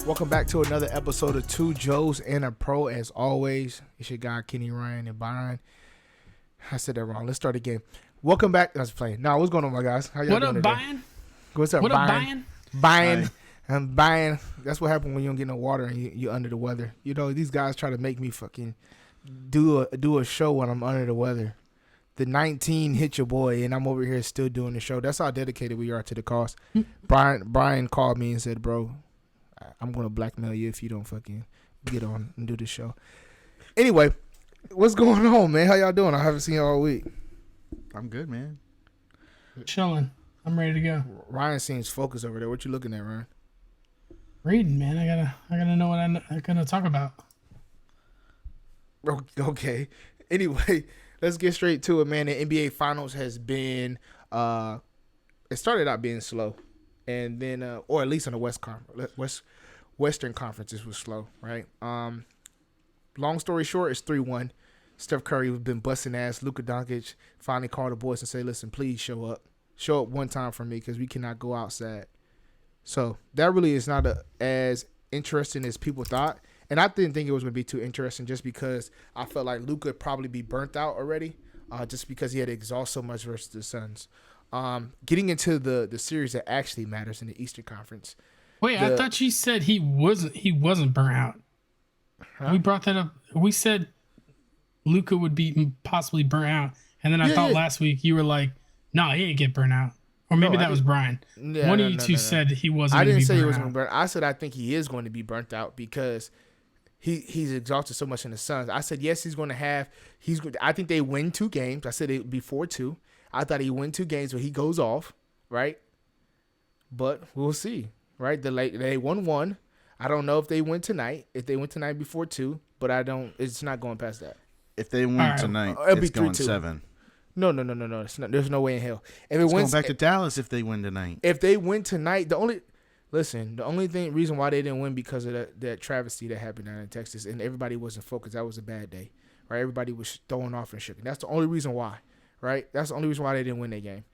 Welcome back to another episode of Two Joes and a Pro. As always, it's your guy Kenny Ryan and Byron. I said that wrong. Let's start again. Welcome back. I was playing. No, what's going on, my guys? How y'all doing today? Byron? What's up, What Byron? up, Byron. I'm buying. That's what happened when you don't get no water and you're under the weather. You know, these guys try to make me fucking do a show when I'm under the weather. The 19 hit your boy, and I'm over here still doing the show. That's how dedicated we are to the cause. Brian called me and said, bro, I'm going to blackmail you if you don't fucking get on and do the show. Anyway, what's going on, man? How y'all doing? I haven't seen y'all all week. I'm good, man. Chilling. I'm ready to go. Ryan seems focused over there. What you looking at, Ryan? Reading, man. I gotta know what I'm gonna talk about. Okay. Anyway, let's get straight to it, man. The NBA Finals has been it started out being slow, and then or at least on the Western Conferences was slow, right? Long story short, it's 3-1. Steph Curry has been busting ass. Luka Doncic finally called the boys and say, "Listen, please show up one time for me because we cannot go outside." So that really is not as interesting as people thought. And I didn't think it was going to be too interesting just because I felt like Luka would probably be burnt out already just because he had to exhaust so much versus the Suns. Getting into the series that actually matters in the Eastern Conference. Wait, I thought you said he wasn't burnt out. Huh? We brought that up. We said Luka would be possibly burnt out. And then I thought last week you were like, no, he didn't get burnt out. Or maybe that was Brian. Yeah, One of you two said he wasn't. I didn't say he was going to burn out. I said I think he is going to be burnt out because he's exhausted so much in the Suns. I said yes, he's going to have. I think they win 2 games. I said it would be 4-2. I thought he'd win 2 games where he goes off, right? But we'll see, right? They won 1. I don't know if they win tonight. If they win tonight before 2, but I don't. It's not going past that. If they win tonight, it's going 7. No. It's not, there's no way in hell. If it's going back to Dallas if they win tonight. If they win tonight, the only reason why they didn't win because of that travesty that happened down in Texas and everybody wasn't focused. That was a bad day, right? Everybody was throwing off and shit. That's the only reason why, right? That's the only reason why they didn't win that game.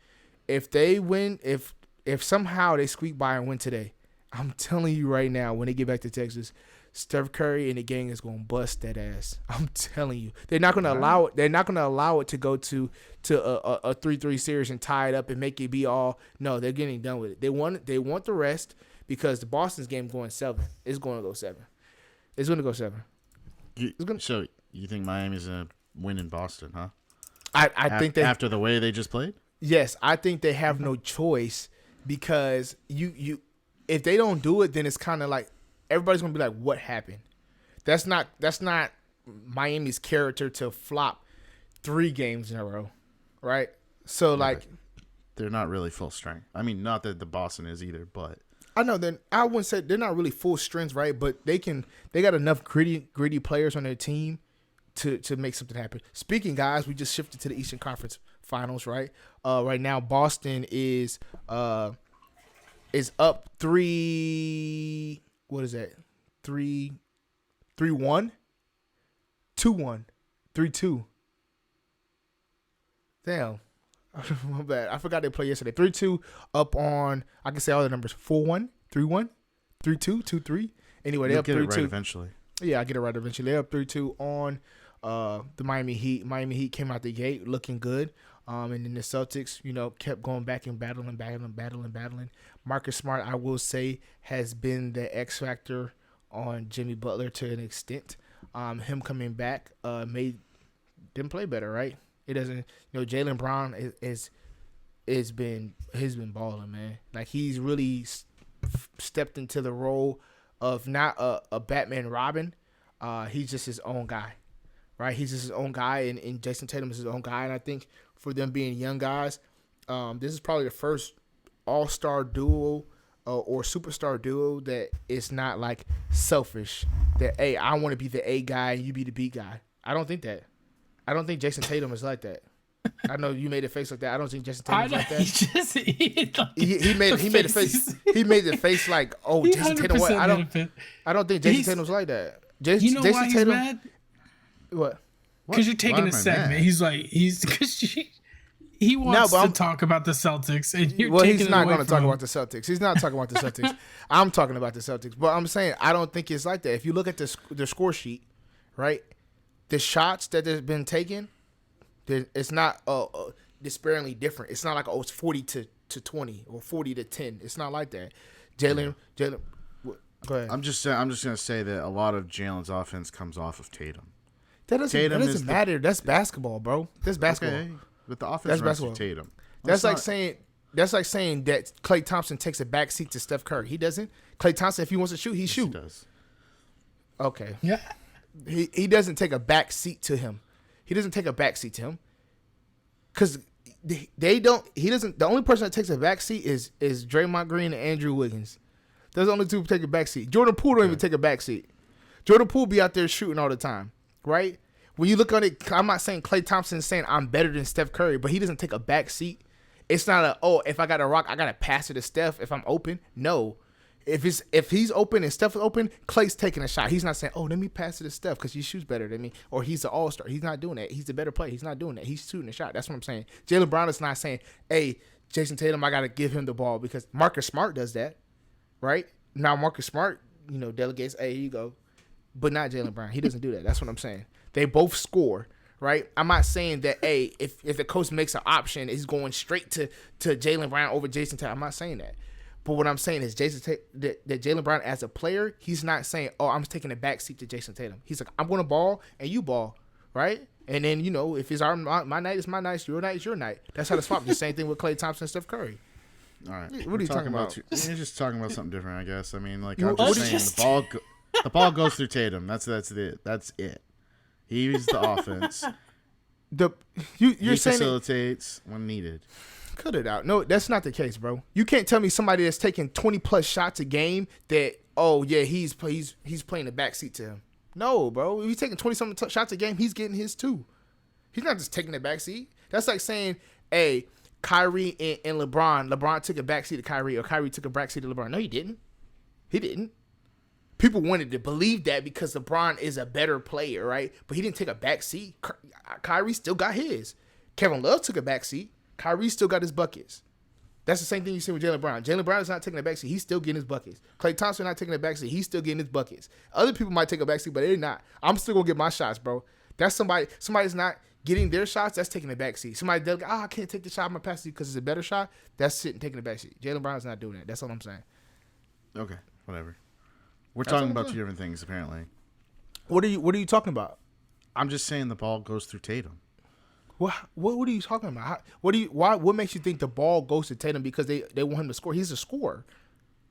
If they win, if somehow they squeak by and win today, I'm telling you right now, when they get back to Texas, Steph Curry and the gang is going to bust that ass. I'm telling you. They're not going to allow it. They're not going to allow it to go to a 3-3 series and tie it up and make it be all. No, they're getting done with it. They want the rest because the Boston's game going 7. It's going to go 7. It's going to go 7. So you think Miami's going to win in Boston, huh? I think they after the way they just played? Yes, I think they have no choice because you if they don't do it, then it's kind of like everybody's gonna be like, "What happened?" That's not Miami's character to flop 3 games in a row, right? So they're not really full strength. I mean, not that the Boston is either, but I know. Then I wouldn't say they're not really full strength, right? But they got enough gritty players on their team to make something happen. Speaking, guys, we just shifted to the Eastern Conference Finals, right? Right now, Boston is up 3. What is that? 3-1, 2-1, 3-2. Damn. My bad. I forgot they played yesterday. 3-2 up on, I can say all the numbers. 4-1, 3-1, 3-2, 2-3. Anyway, they're up 3-2. You'll get it right eventually. Yeah, I get it right eventually. They're up 3-2 on the Miami Heat. Miami Heat came out the gate looking good. And then the Celtics, kept going back and battling. Marcus Smart, I will say, has been the X factor on Jimmy Butler to an extent. Him coming back made them play better, right? It doesn't. Jaylen Brown has been balling, man. Like he's really stepped into the role of not a Batman Robin. He's just his own guy, right? He's just his own guy, and Jason Tatum is his own guy. And I think for them being young guys, this is probably the first all-star duo or superstar duo that is not like selfish. That, hey, I want to be the A guy and you be the B guy. I don't think that. I don't think Jason Tatum is like that. I know you made a face like that. I don't think Jason Tatum's like that. He made a face. He made the face like, oh, Jason Tatum. What? I don't think Jason Tatum's like that. You know Jason why he's Tatum, mad? What? Because you're taking a segment. He's like, because he wants to talk about the Celtics, and he's not going to talk about the Celtics. He's not talking about the Celtics. I'm talking about the Celtics. But I'm saying I don't think it's like that. If you look at the score sheet, right, the shots that have been taken, it's not disparingly different. It's not like it's 40 to 20 or 40 to 10. It's not like that. Jalen. Go ahead. I'm just going to say that a lot of Jalen's offense comes off of Tatum. That doesn't matter. That's basketball, bro. That's basketball. Okay, but the offense runs through Tatum. That's like saying that Klay Thompson takes a backseat to Steph Curry. He doesn't. Klay Thompson, if he wants to shoot, he shoots. He does. Okay. Yeah. He doesn't take a backseat to him. He doesn't take a backseat to him. Because they don't. He doesn't. The only person that takes a backseat is Draymond Green and Andrew Wiggins. Those are the only two who take a backseat. Jordan Poole don't even take a backseat. Jordan Poole be out there shooting all the time, right? When you look on it, I'm not saying Klay Thompson is saying I'm better than Steph Curry, but he doesn't take a backseat. It's not if I got a rock, I gotta pass it to Steph if I'm open. No. If he's open and Steph is open, Klay's taking a shot. He's not saying, let me pass it to Steph because he shoots better than me, or he's an all-star. He's not doing that. He's the better player. He's not doing that. He's shooting a shot. That's what I'm saying. Jaylen Brown is not saying, hey, Jason Tatum, I got to give him the ball, because Marcus Smart does that, right? Now Marcus Smart, delegates, hey, here you go, but not Jaylen Brown. He doesn't do that. That's what I'm saying. They both score, right? I'm not saying that, hey, if the coach makes an option, he's going straight to Jaylen Brown over Jason Tatum. I'm not saying that. But what I'm saying is that Jaylen Brown as a player, he's not saying, I'm taking a backseat to Jason Tatum. He's like, I'm going to ball and you ball, right? And then, if it's my night, it's my night. Your night is your night. That's how to swap. The same thing with Klay Thompson and Steph Curry. All right. What are you talking about? You're just talking about something different, I guess. I mean, like, I'm just saying the ball goes through Tatum. That's it. He's the offense. He facilitates when needed. Cut it out. No, that's not the case, bro. You can't tell me somebody that's taking 20 plus shots a game that he's playing the backseat to him. No, bro. If he's taking 20 something shots a game, he's getting his too. He's not just taking the backseat. That's like saying, hey, Kyrie and LeBron. LeBron took a backseat to Kyrie, or Kyrie took a backseat to LeBron. No, he didn't. He didn't. People wanted to believe that because LeBron is a better player, right? But he didn't take a backseat. Kyrie still got his. Kevin Love took a backseat. Kyrie still got his buckets. That's the same thing you see with Jaylen Brown. Jaylen Brown is not taking a backseat. He's still getting his buckets. Klay Thompson not taking a backseat. He's still getting his buckets. Other people might take a backseat, but they're not. I'm still going to get my shots, bro. That's somebody's not getting their shots, that's taking a backseat. Somebody, I can't take the shot, I'm going to pass it because it's a better shot. That's sitting taking a backseat. Jaylen Brown's not doing that. That's all I'm saying. Okay, whatever. We're talking about two different things, apparently. What are you talking about? I'm just saying the ball goes through Tatum. What are you talking about? What makes you think the ball goes to Tatum because they want him to score? He's a scorer.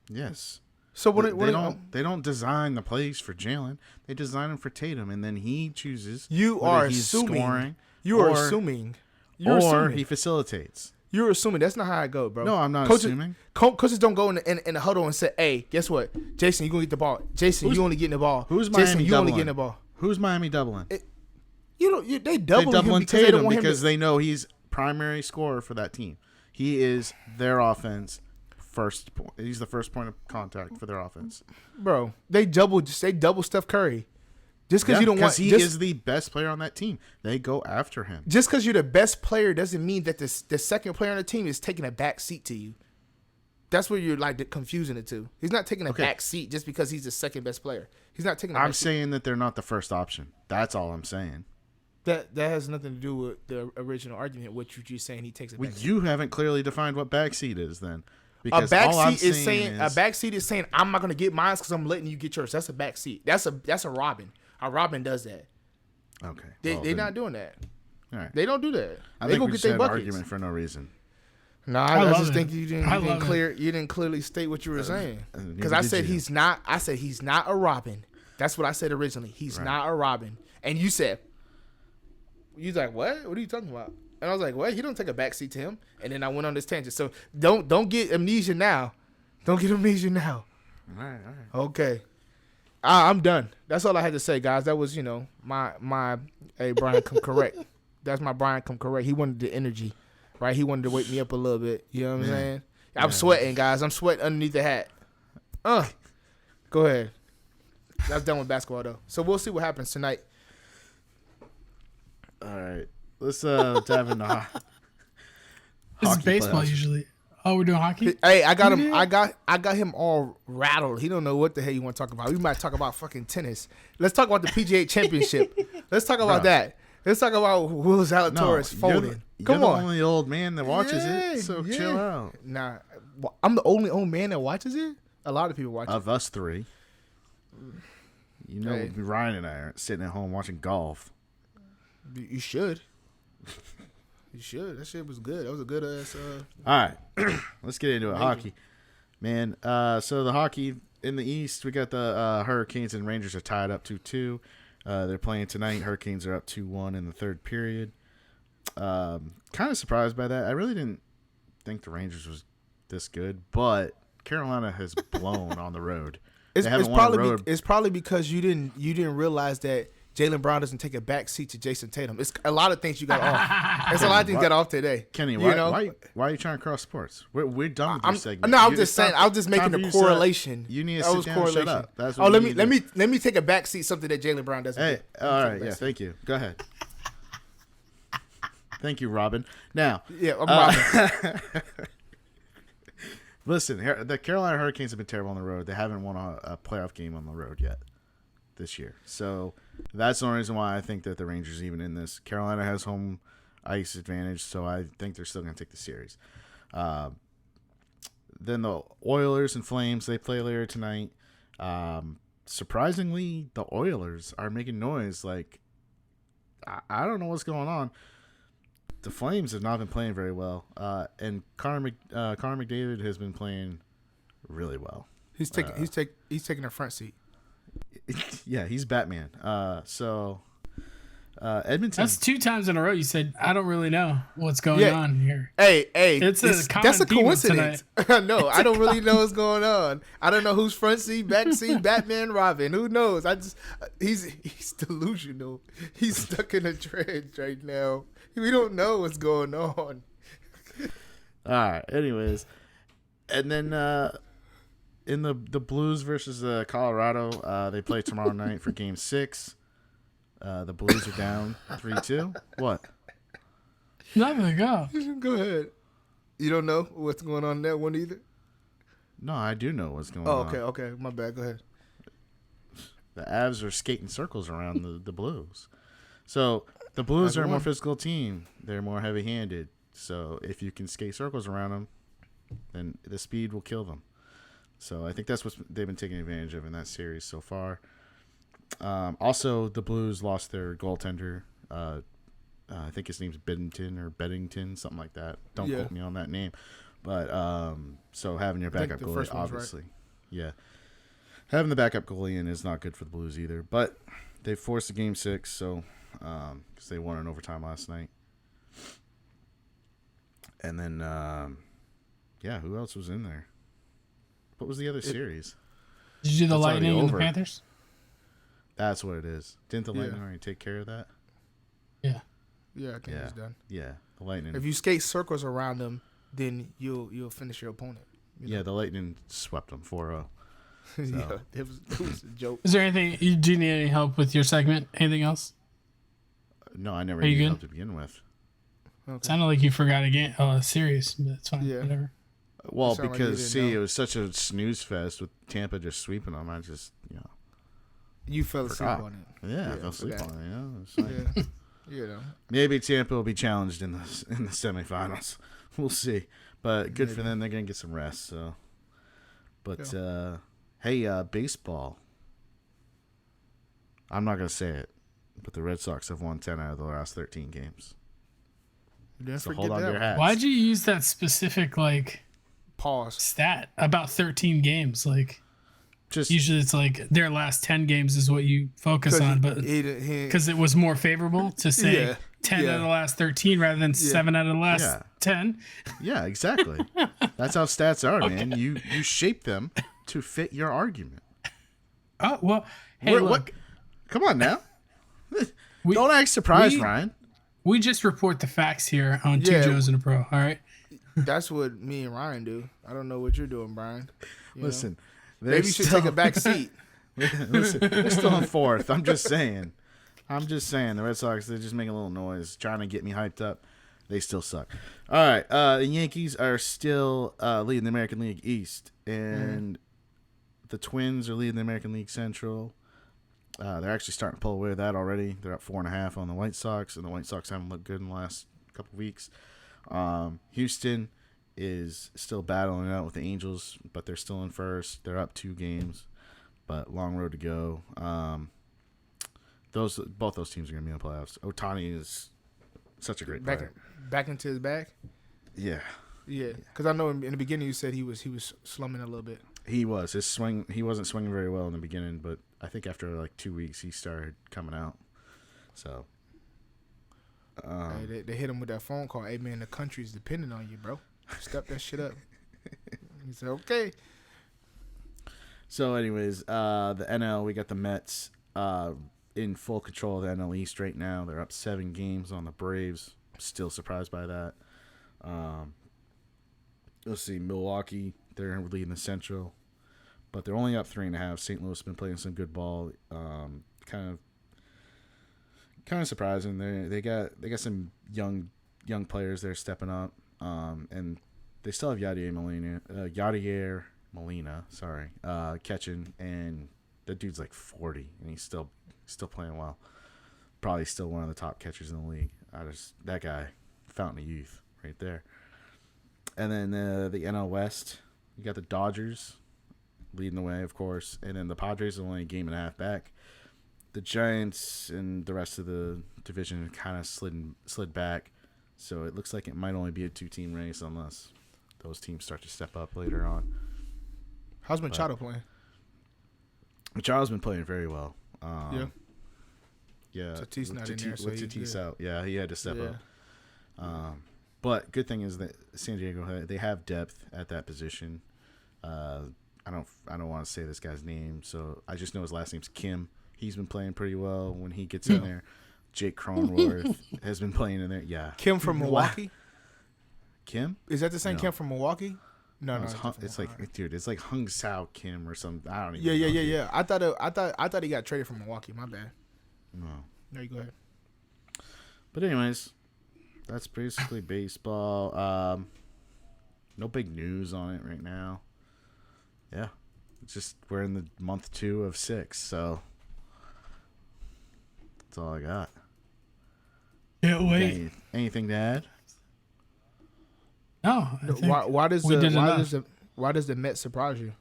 Yes. So they don't design the plays for Jalen. They design them for Tatum, and then he chooses. You are assuming. You're assuming. He facilitates. You're assuming. That's not how I go, bro. No, I'm not assuming. Coaches don't go in the huddle and say, "Hey, guess what, Jason, you gonna get the ball. Jason, you only getting the ball. Who's Jason, Miami you doubling? only getting the ball. Who's Miami doubling? They doubling Tatum because they know he's primary scorer for that team. He is their offense first point. He's the first point of contact for their offense. Bro, they double Steph Curry. Just because you don't want, he is the best player on that team. They go after him. Just because you're the best player doesn't mean that the second player on the team is taking a back seat to you. That's where you're like confusing the two. He's not taking a back seat just because he's the second best player. He's not taking. I'm saying that they're not the first option. That's all I'm saying. That has nothing to do with the original argument. What you're saying, he takes a back seat. You haven't clearly defined what backseat is then. Because a backseat is saying I'm not going to get mine because I'm letting you get yours. That's a backseat. That's a Robin. A Robin does that. Okay. They're not doing that. All right. They don't do that. I they think go we get just their had buckets. an argument for no reason. No, I just think you didn't clearly state what you were saying. Because I said he's not a Robin. That's what I said originally. He's not a Robin. And you said, you was like, what? What are you talking about? And I was like, what? He don't take a backseat to him. And then I went on this tangent. So don't get amnesia now. Don't get amnesia now. All right. Okay. I'm done. That's all I had to say, guys. That was, my hey, Brian, come correct. That's my Brian, come correct. He wanted the energy, right? He wanted to wake me up a little bit. You know what I'm saying? I'm sweating, guys. I'm sweating underneath the hat. Go ahead. That's done with basketball, though. So we'll see what happens tonight. All right. Let's dive into This is Hockey baseball playoffs. usually. Oh, we're doing hockey? Hey, I got You him. did? I got him all rattled. He don't know what the hell you want to talk about. We might talk about fucking tennis. Let's talk about the PGA Championship. Let's talk about that. Let's talk about Will Zalatoris folding. Come you're on. the only old man that watches Yeah, it, so yeah. chill out. Nah, I'm the only old man that watches it. A lot of people watch Of us three, you know, Hey. Ryan and I are sitting at home watching golf. it. You should. You should. That shit was good. That was a good ass. All right, let's get into it. Hockey, man. So the hockey in the East, we got the Hurricanes and Rangers are tied up 2-2. They're playing tonight. Hurricanes are up 2-1 in the third period. Kind of surprised by that. I really didn't think the Rangers was this good, but Carolina has blown on the road. It's They haven't won on the road. it's probably because you didn't realize that Jaylen Brown doesn't take a back seat to Jason Tatum. It's a lot of things you got off. There's a lot of things got off today. Kenny, You why, know? why are you trying to cross sports? We're done with your segment. No, I'm You- just it's saying. time- I was just making time for the you to sit- correlation. You need to That sit was down and shut correlation. up. That's Oh, what let you me need to let me take a back seat. Something that Jaylen Brown doesn't. Hey, do. all Let me right, take a yeah, back seat. thank you. Go ahead. Thank you, Robin. Now, Yeah, I'm Robin. listen, the Carolina Hurricanes have been terrible on the road. They haven't won a playoff game on the road yet this year. So that's the only reason why I think that the Rangers are even in this. Carolina has home ice advantage, so I think they're still going to take the series. Then the Oilers and Flames, they play later tonight. Surprisingly, the Oilers are making noise. Like, I don't know what's going on. The Flames have not been playing very well, and Connor McDavid has been playing really well. He's taking a front seat. Yeah, he's Batman. So Edmonton. That's 2 times in a row you said, I don't really know what's going Yeah. on here. Hey, It's a common that's a theme of coincidence. No, I don't really know what's going on. I don't know who's front seat, back seat, Batman, Robin. Who knows? He's delusional. He's stuck in a trench right now. We don't know what's going on. All right. Anyways, and then in the Blues versus Colorado, they play tomorrow night for Game 6. The Blues are down 3-2. What? Nothing, go. Go ahead. You don't know what's going on in that one either? No, I do know what's going Oh, on. okay. My bad. Go ahead. The Avs are skating circles around the Blues. So the Blues are a more physical team. They're more heavy-handed. So if you can skate circles around them, then the speed will kill them. So I think that's what they've been taking advantage of in that series so far. Also, the Blues lost their goaltender. I think his name's Beddington, something like that. Don't quote me on that name. But so having your backup goalie, obviously. Right. Yeah. Having the backup goalie in is not good for the Blues either. But they forced a Game 6, so because they won in overtime last night. And then, who else was in there? What was the other series? Did you do the That's already Lightning and the over. Panthers? That's what it is. Didn't the Lightning already take care of that? Yeah. Yeah, I think he's done. Yeah, the Lightning. If you skate circles around them, then you'll finish your opponent. Yeah, the Lightning swept them 4-0. Yeah, it was a joke. Is there anything, do you need any help with your segment? Anything else? No, I never Are you needed good? help to begin with. Okay. Sounded like you forgot again. Oh, a series, but it's fine. Yeah. Whatever. Well, Sound like you because, didn't it know. was such a snooze fest with Tampa just sweeping them. I just, You fell asleep forgot. on it. Yeah, I fell asleep forgot. on it. It's like, Yeah. You know. maybe Tampa will be challenged in the semifinals. We'll see. But good for them. They're going to get some rest. So, but hey, baseball. I'm not going to say it, but the Red Sox have won 10 out of the last 13 games. Didn't So forget hold on to that your one. hats. Why'd you use that specific Pause. stat about 13 games? Just Usually it's their last 10 games is what you focus on, but because it was more favorable to say 10 out of the last 13 rather than 7 out of the last 10. Yeah, exactly. That's how stats are, man. You shape them to fit your argument. Oh, well, hey, look. Come on now. Don't act surprised, Ryan. We just report the facts here on Two Yeah. Joes and a Pro, all right? That's what me and Ryan do. I don't know what you're doing, Brian. You Listen, know? Maybe you should take a back seat. Listen, they're still in fourth. I'm just saying. The Red Sox, they're just making a little noise, trying to get me hyped up. They still suck. All right. The Yankees are still leading the American League East, and the Twins are leading the American League Central. They're actually starting to pull away with that already. They're up 4.5 on the White Sox, and the White Sox haven't looked good in the last couple of weeks. Houston is still battling it out with the Angels, but they're still in first. They're up 2 games, but long road to go. Both those teams are going to be in the playoffs. Ohtani is such a great player. Back into his bag? Yeah. Yeah, because I know in the beginning you said he was slumming a little bit. He was. His swing. He wasn't swinging very well in the beginning, but I think after like 2 weeks he started coming out. So. Hey, they hit him with that phone call. Hey man, the country's depending on you, bro. Step that shit up. He said, okay. So, anyways, the NL, we got the Mets in full control of the NL East right now. They're up 7 games on the Braves. Still surprised by that. Let's see, Milwaukee, they're leading the Central, but they're only up 3.5. St. Louis has been playing some good ball. Kind of surprising. They got some young players there stepping up. And they still have Yadier Molina, catching, and that dude's like 40, and he's still playing well. Probably still one of the top catchers in the league. That guy, fountain of youth, right there. And then the NL West, you got the Dodgers leading the way, of course, and then the Padres are only a game and a half back. The Giants and the rest of the division kind of slid back. So it looks like it might only be a 2-team race unless those teams start to step up later on. How's Machado playing? Machado's been playing very well. Yeah. Tatis not in there, so Tatis out. Yeah, he had to step up. But good thing is that San Diego, they have depth at that position. I don't want to say this guy's name, so I just know his last name's Kim. He's been playing pretty well when he gets in there. Jake Cronenworth has been playing in there. Yeah. Kim from Milwaukee? Kim? Is that the same Kim from Milwaukee? No. It's like Hung Sao Kim or something. I don't even know. Yeah. I thought he got traded from Milwaukee. My bad. No. There you go ahead. But anyways, that's basically baseball. No big news on it right now. Yeah. It's just we're in the month 2 of 6, so that's all I got. Can't wait. Anything to add? No. Why does the Mets surprise you?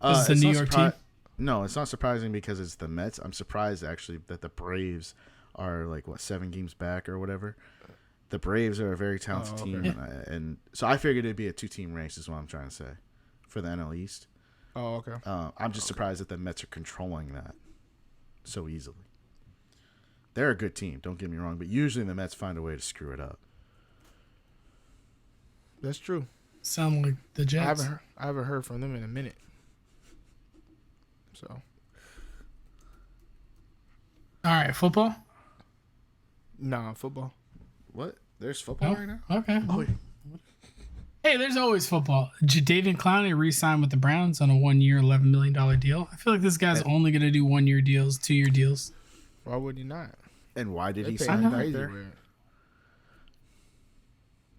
It's the New York team. No, it's not surprising because it's the Mets. I'm surprised actually that the Braves are 7 games back or whatever. The Braves are a very talented team, and so I figured it'd be a 2-team race. Is what I'm trying to say for the NL East. Oh, okay. I'm just surprised that the Mets are controlling that so easily. They're a good team, don't get me wrong, but usually the Mets find a way to screw it up. That's true. Sound like the Jets. I haven't heard from them in a minute. So. All right, football? Nah, football. What? There's football right now? Okay. Oh, hey, there's always football. Jadeveon Clowney re-signed with the Browns on a 1-year, $11 million deal. I feel like this guy's only going to do 1-year deals, 2-year deals. Why would he not? And why did he sign back there?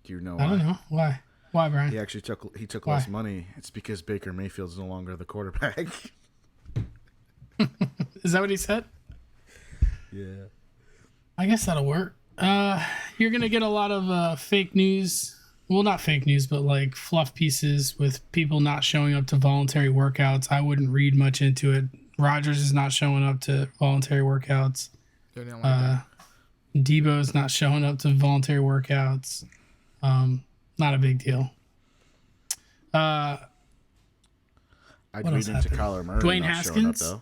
Do you know why? I don't know. Why? Why, Brian? He actually took less money. It's because Baker Mayfield's no longer the quarterback. Is that what he said? Yeah. I guess that'll work. You're going to get a lot of fake news. Well, not fake news, but like fluff pieces with people not showing up to voluntary workouts. I wouldn't read much into it. Rodgers is not showing up to voluntary workouts. They didn't like that. Debo's not showing up to voluntary workouts. Not a big deal. I'd read into Kyler Murray Dwayne not Haskins? showing up, though.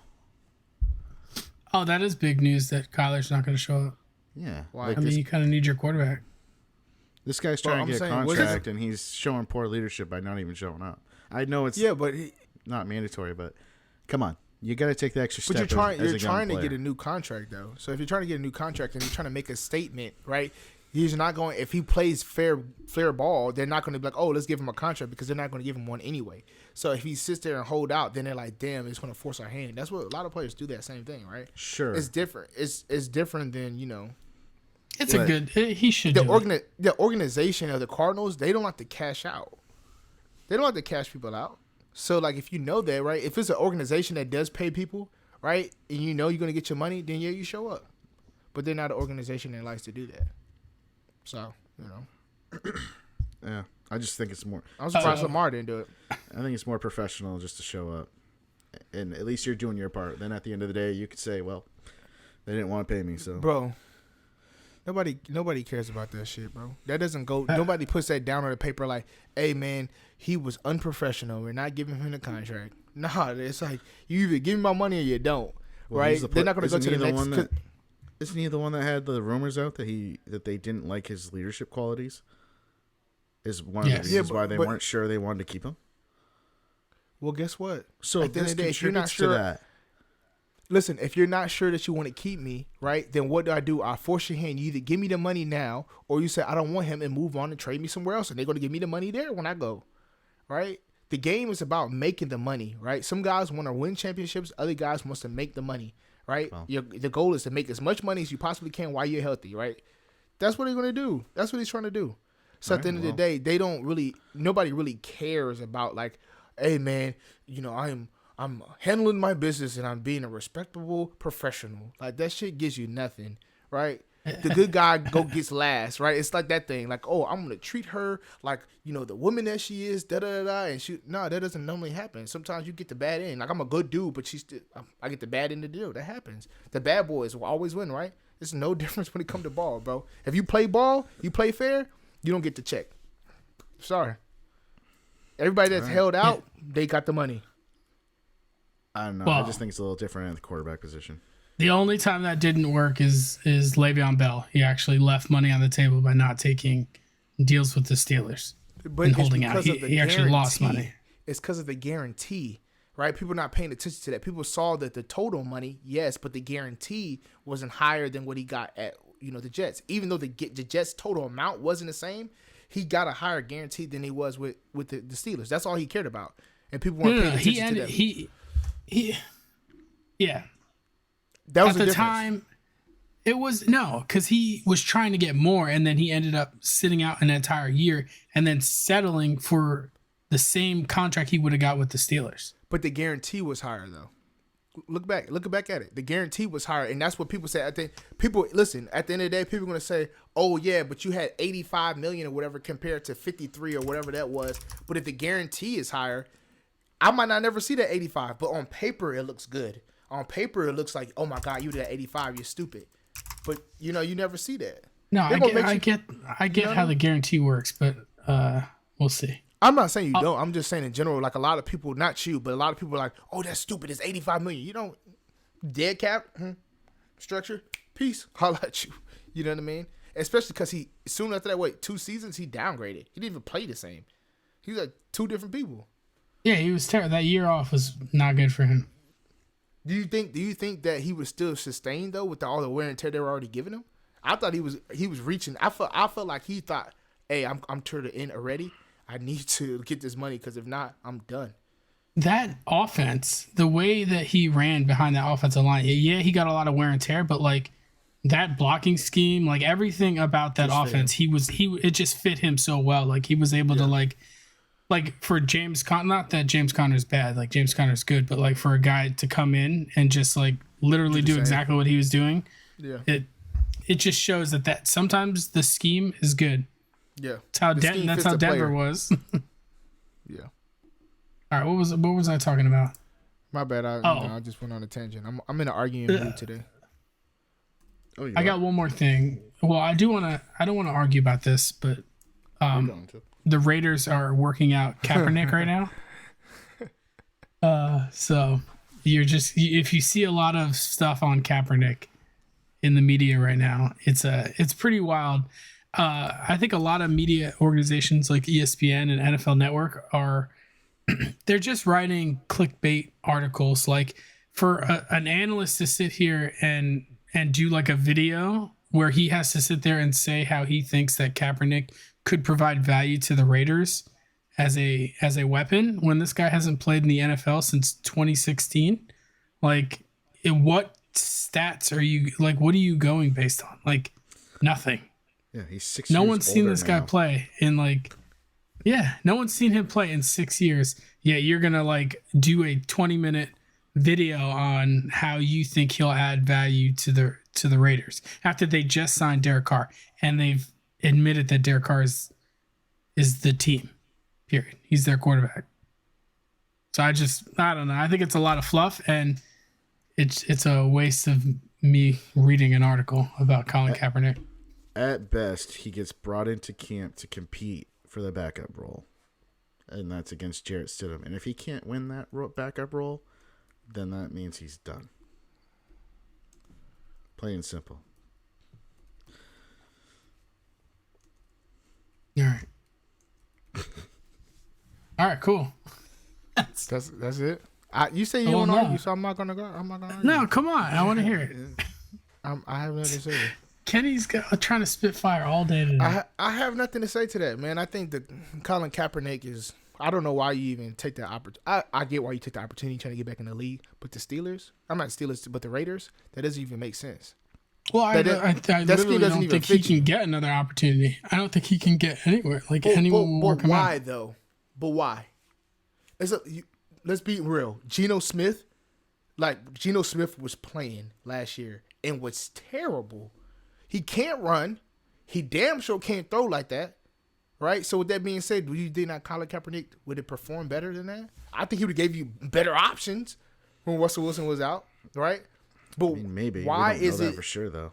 Oh, that is big news that Kyler's not going to show up. Yeah. Why? I mean, you kind of need your quarterback. This guy's trying to get a contract, and he's showing poor leadership by not even showing up. I know it's not mandatory, but come on. You got to take the extra step. But you're trying to get a new contract, though. So if you're trying to get a new contract and you're trying to make a statement, right? He's not going. If he plays fair ball, they're not going to be like, oh, let's give him a contract because they're not going to give him one anyway. So if he sits there and hold out, then they're like, damn, it's going to force our hand. That's what a lot of players do. That same thing, right? Sure. It's different. It's different than It's a good. He should. The organization of the Cardinals, they don't have to cash out. They don't have to cash people out. So like, if you know that, right? If it's an organization that does pay people, right, and you know you're gonna get your money, then yeah, you show up. But they're not an organization that likes to do that. So Yeah, I just think it's more. I'm surprised Lamar didn't do it. I think it's more professional just to show up, and at least you're doing your part. Then at the end of the day, you could say, well, they didn't want to pay me, so bro. Nobody cares about that shit, bro. That doesn't go. Nobody puts that down on the paper like, "Hey, man, he was unprofessional. We're not giving him the contract." Nah, it's like you either give me my money or you don't. Well, right? They're not going to go to the next. Isn't he the one that had the rumors out that they didn't like his leadership qualities? Is one of the reasons why they weren't sure they wanted to keep him. Well, guess what? So at the end of the day, if you're not sure, that. Listen, if you're not sure that you want to keep me, right, then what do? I force your hand. You either give me the money now or you say, I don't want him, and move on and trade me somewhere else. And they're going to give me the money there when I go, right? The game is about making the money, right? Some guys want to win championships. Other guys wants to make the money, right? Well, the goal is to make as much money as you possibly can while you're healthy, right? That's what they're going to do. That's what he's trying to do. So at the end of the day, nobody really cares about like, hey, man, I'm handling my business and I'm being a respectable professional. Like that shit gives you nothing, right? The good guy gets last, right? It's like that thing, like, oh, I'm gonna treat her like the woman that she is, and no, that doesn't normally happen. Sometimes you get the bad end. Like I'm a good dude, but I get the bad end of the deal. That happens. The bad boys will always win, right? There's no difference when it comes to ball, bro. If you play ball, you play fair, you don't get the check. Sorry. Everybody that's held out, they got the money. I don't know. Well, I just think it's a little different at the quarterback position. The only time that didn't work is Le'Veon Bell. He actually left money on the table by not taking deals with the Steelers and holding out. He actually lost money. It's because of the guarantee, right? People are not paying attention to that. People saw that the total money, yes, but the guarantee wasn't higher than what he got at the Jets. Even though the Jets' total amount wasn't the same, he got a higher guarantee than he was with the Steelers. That's all he cared about, and people weren't paying attention to that. Yeah. That was at the time. It was because he was trying to get more, and then he ended up sitting out an entire year and then settling for the same contract he would have got with the Steelers. But the guarantee was higher, though. Look back at it. The guarantee was higher, and that's what people say. I think people listen. At the end of the day, people are going to say, "Oh yeah, but you had $85 million or whatever compared to 53 or whatever that was." But if the guarantee is higher, I might not never see that 85, but on paper it looks good. On paper it looks like, oh my God, you did that 85, you're stupid. But you never see that. No, I get how the guarantee works, but we'll see. I'm not saying you don't. I'm just saying in general, like a lot of people, not you, but a lot of people are like, oh, that's stupid. It's $85 million. You don't dead cap structure. Peace. Holla at you. You know what I mean? Especially because he soon after that, 2 seasons he downgraded. He didn't even play the same. He's like 2 different people. Yeah, he was terrible. That year off was not good for him. Do you think that he was still sustained though with all the wear and tear they were already giving him? I thought he was reaching. I felt like he thought, hey, I'm toward the end already. I need to get this money because if not, I'm done. That offense, the way that he ran behind that offensive line, yeah, he got a lot of wear and tear, but like that blocking scheme, like everything about that offense, it just fit him so well. Like he was able to like for James Conner, not that James Conner's bad, like James Conner's good, but like for a guy to come in and just like literally do exactly what he was doing, it just shows that sometimes the scheme is good. Yeah, that's how Denver was. Yeah. All right, what was I talking about? My bad. I just went on a tangent. I'm in an arguing mood today. I got one more thing. Well, I don't want to argue about this, but the Raiders are working out Kaepernick right now. So if you see a lot of stuff on Kaepernick in the media right now, it's pretty wild. I think a lot of media organizations like ESPN and NFL Network they're just writing clickbait articles. Like for an analyst to sit here and do like a video where he has to sit there and say how he thinks that Kaepernick could provide value to the Raiders as a weapon when this guy hasn't played in the NFL since 2016. Like, what stats are you like? What are you going based on? Like, Nothing. Yeah, he's 6 No years one's seen older this guy now. play in no one's seen him play in 6 years. Yeah, you're gonna do a 20-minute video on how you think he'll add value to the Raiders after they just signed Derek Carr and they've admitted that Derek Carr is the team. Period. He's their quarterback. So I don't know. I think it's a lot of fluff and it's a waste of me reading an article about Colin Kaepernick. At best, he gets brought into camp to compete for the backup role, and that's against Jarrett Stidham. And if he can't win that backup role, then that means he's done. Plain and simple. All right. All right, cool. That's it. You say you don't argue, so I'm not gonna go. I'm not gonna argue. No, come on. I want to hear it. I have nothing to say. Kenny's trying to spit fire all day today. I have nothing to say to that, man. I think that Colin Kaepernick is. I don't know why you even take that opportunity. I get why you take the opportunity trying to get back in the league, but the Steelers, I'm not the Steelers, but the Raiders, that doesn't even make sense. Well, I literally don't think he can get another opportunity. I don't think he can get anywhere. Anyone will work him out. Why though? But why? Let's be real. Geno Smith was playing last year and was terrible. He can't run. He damn sure can't throw like that. Right? So with that being said, do you think that Colin Kaepernick would have performed better than that? I think he would have gave you better options when Russell Wilson was out. Right? But maybe. Why we don't is know it that for sure though?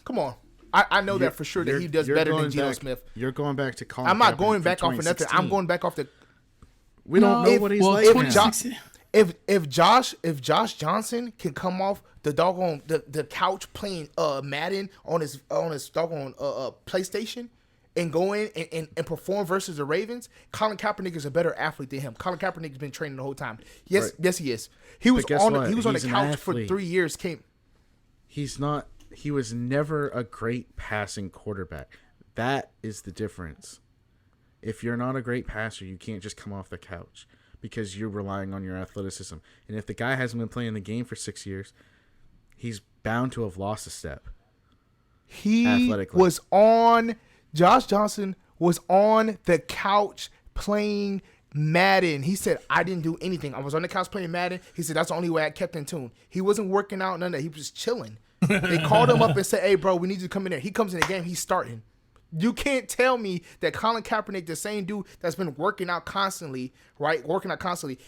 Come on. I know that for sure that he does better than Geno Smith. You're going back to Colin. I'm not going back off of nothing. I'm going back off the. We don't know what he's like. If Josh Johnson can come off the doggone the couch playing Madden on his doggone PlayStation and go in and perform versus the Ravens, Colin Kaepernick is a better athlete than him. Colin Kaepernick has been training the whole time. Yes, right. Yes, he is. He was on the couch for 3 years. He's not. He was never a great passing quarterback. That is the difference. If you're not a great passer, you can't just come off the couch because you're relying on your athleticism. And if the guy hasn't been playing the game for 6 years, he's bound to have lost a step. Josh Johnson was on the couch playing Madden. He said, I didn't do anything. I was on the couch playing Madden. He said, that's the only way I kept in tune. He wasn't working out, none of that. He was just chilling. They called him up and said, hey, bro, we need you to come in there. He comes in the game. He's starting. You can't tell me that Colin Kaepernick, the same dude that's been working out constantly, right?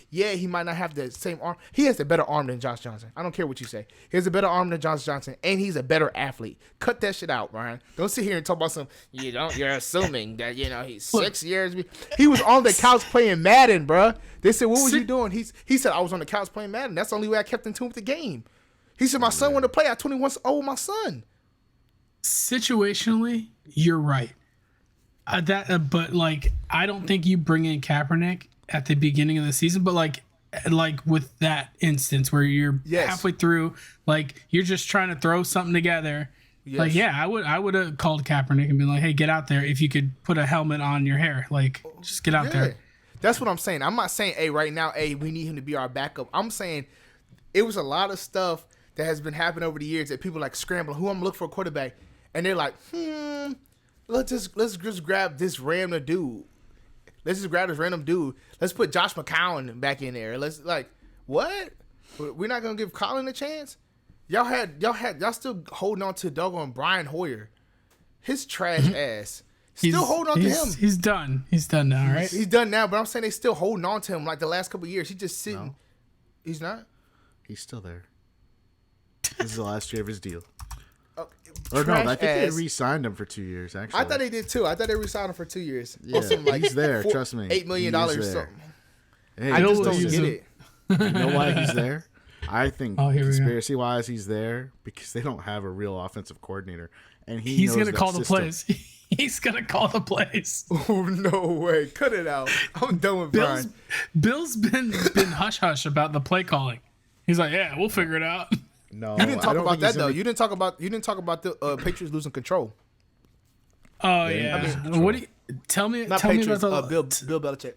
Yeah, he might not have the same arm. He has a better arm than Josh Johnson. I don't care what you say. He has a better arm than Josh Johnson, and he's a better athlete. Cut that shit out, Ryan. Don't sit here and talk about you're assuming that, he's 6 years. He was on the couch playing Madden, bro. They said, what was you doing? He said, I was on the couch playing Madden. That's the only way I kept in tune with the game. He said, my son wanted to play. I'm 21 old with my son. Situationally, you're right. But I don't think you bring in Kaepernick at the beginning of the season. But like with that instance where you're halfway through, you're just trying to throw something together. Yes. I would have called Kaepernick and been like, hey, get out there. If you could put a helmet on your hair, just get out there. That's what I'm saying. I'm not saying, hey, right now, hey, we need him to be our backup. I'm saying it was a lot of stuff that has been happening over the years that people scrambling. Who I'm looking for a quarterback. And they're like, let's just grab this random dude. Let's put Josh McCown back in there. What? We're not gonna give Colin a chance? Y'all still holding on to doggone Brian Hoyer. His trash ass. Still holding on to him. He's done. He's done now, right? He's done now, but I'm saying they still holding on to him the last couple of years. He's just sitting. No. He's not? He's still there. This is the last year of his deal. I think they re-signed him for 2 years, actually. I thought they did, too. I thought they re-signed him for 2 years. Yeah, he's there, trust me. $8 million or something. Hey, I just don't get it. You know why he's there? I think conspiracy-wise, he's there because they don't have a real offensive coordinator. And he's going to call the plays. He's going to call the plays. Oh, no way. Cut it out. I'm done with Brian. Bill's been hush-hush about the play calling. He's like, yeah, we'll figure it out. No, you didn't talk about that though. You didn't talk about the Patriots losing control. Oh yeah. What do you tell me? Patriots, me about Bill Belichick.